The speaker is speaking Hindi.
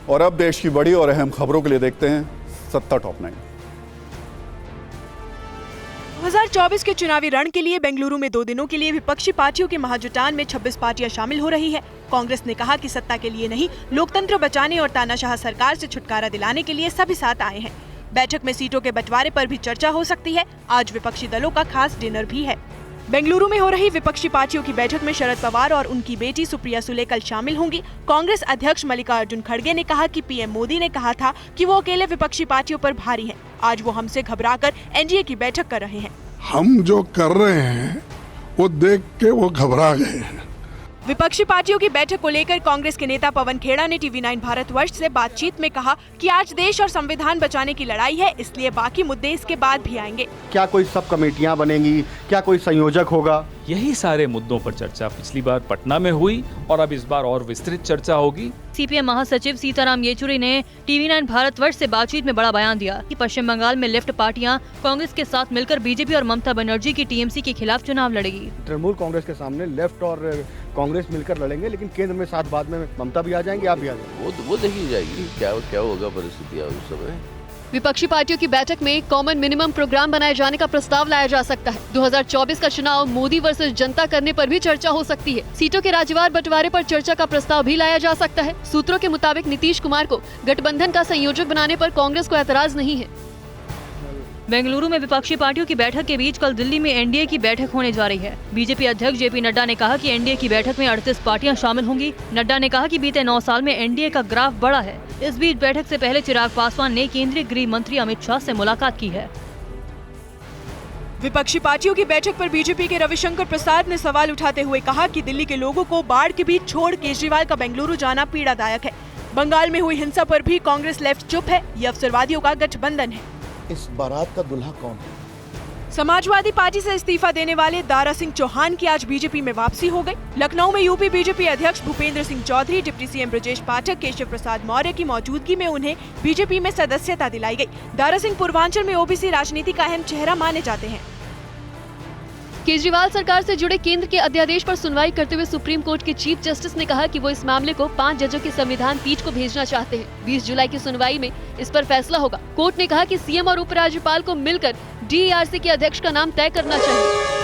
और अब देश की बड़ी और अहम खबरों के लिए देखते हैं सत्ता टॉप 9। 2024 के चुनावी रण के लिए बेंगलुरु में 2 दिनों के लिए विपक्षी पार्टियों के महाजुटान में 26 पार्टियां शामिल हो रही है। कांग्रेस ने कहा कि सत्ता के लिए नहीं, लोकतंत्र बचाने और तानाशाह सरकार से छुटकारा दिलाने के लिए सभी साथ आए हैं। बैठक में सीटों के बंटवारे पर भी चर्चा हो सकती है। आज विपक्षी दलों का खास डिनर भी है। बेंगलुरु में हो रही विपक्षी पार्टियों की बैठक में शरद पवार और उनकी बेटी सुप्रिया सुले कल शामिल होंगी। कांग्रेस अध्यक्ष मल्लिकार्जुन खड़गे ने कहा कि पीएम मोदी ने कहा था कि वो अकेले विपक्षी पार्टियों पर भारी हैं। आज वो हमसे घबराकर एनडीए की बैठक कर रहे हैं। हम जो कर रहे हैं वो देख के वो घबरा गए हैं। विपक्षी पार्टियों की बैठक को लेकर कांग्रेस के नेता पवन खेड़ा ने टीवी9 भारतवर्ष से बातचीत में कहा कि आज देश और संविधान बचाने की लड़ाई है, इसलिए बाकी मुद्दे इसके बाद भी आएंगे। क्या कोई सब कमेटियां बनेंगी, क्या कोई संयोजक होगा? यही सारे मुद्दों पर चर्चा पिछली बार पटना में हुई और अब इस बार और विस्तृत चर्चा होगी। सीपीएम महासचिव सीताराम येचुरी ने टीवी9 भारतवर्ष से बातचीत में बड़ा बयान दिया कि पश्चिम बंगाल में लेफ्ट पार्टियां कांग्रेस के साथ मिलकर बीजेपी और ममता बनर्जी की टीएमसी के खिलाफ चुनाव लड़ेगी। तृणमूल कांग्रेस के सामने लेफ्ट और कांग्रेस मिलकर लड़ेंगे, लेकिन केंद्र में साथ बाद में ममता भी आ जाएंगी, आप भी आ जाएंगे। वो देखी जाएगी क्या होगा परिस्थितियां उस समय। विपक्षी पार्टियों की बैठक में कॉमन मिनिमम प्रोग्राम बनाए जाने का प्रस्ताव लाया जा सकता है। 2024 का चुनाव मोदी वर्सेस जनता करने पर भी चर्चा हो सकती है। सीटों के राज्यवार बंटवारे पर चर्चा का प्रस्ताव भी लाया जा सकता है। सूत्रों के मुताबिक नीतीश कुमार को गठबंधन का संयोजक बनाने पर कांग्रेस को ऐतराज नहीं है। बेंगलुरु में विपक्षी पार्टियों की बैठक के बीच कल दिल्ली में एनडीए की बैठक होने जा रही है। बीजेपी अध्यक्ष जेपी नड्डा ने कहा कि एनडीए की बैठक में 38 पार्टियां शामिल होंगी। नड्डा ने कहा कि बीते 9 साल में एनडीए का ग्राफ बढ़ा है। इस बीच बैठक से पहले चिराग पासवान ने केंद्रीय गृह मंत्री अमित शाह से मुलाकात की है। विपक्षी पार्टियों की बैठक पर बीजेपी के रविशंकर प्रसाद ने सवाल उठाते हुए कहा कि दिल्ली के लोगों को बाढ़ के बीच छोड़ केजरीवाल का बेंगलुरु जाना पीड़ादायक है। बंगाल में हुई हिंसा पर भी कांग्रेस लेफ्ट चुप है। ये अवसरवादियों का गठबंधन है। इस बारात का दूल्हा कौन है? समाजवादी पार्टी से इस्तीफा देने वाले दारा सिंह चौहान की आज बीजेपी में वापसी हो गई। लखनऊ में यूपी बीजेपी अध्यक्ष भूपेंद्र सिंह चौधरी, डिप्टी सीएम ब्रजेश पाठक, केशव प्रसाद मौर्य की मौजूदगी में उन्हें बीजेपी में सदस्यता दिलाई गई। दारा सिंह पूर्वांचल में ओबीसी राजनीति का अहम चेहरा माने जाते हैं। केजरीवाल सरकार से जुड़े केंद्र के अध्यादेश पर सुनवाई करते हुए सुप्रीम कोर्ट के चीफ जस्टिस ने कहा कि वो इस मामले को 5 जजों की संविधान पीठ को भेजना चाहते हैं। 20 जुलाई की सुनवाई में इस पर फैसला होगा। कोर्ट ने कहा कि सीएम और उपराज्यपाल को मिलकर डीईआरसी के अध्यक्ष का नाम तय करना चाहिए।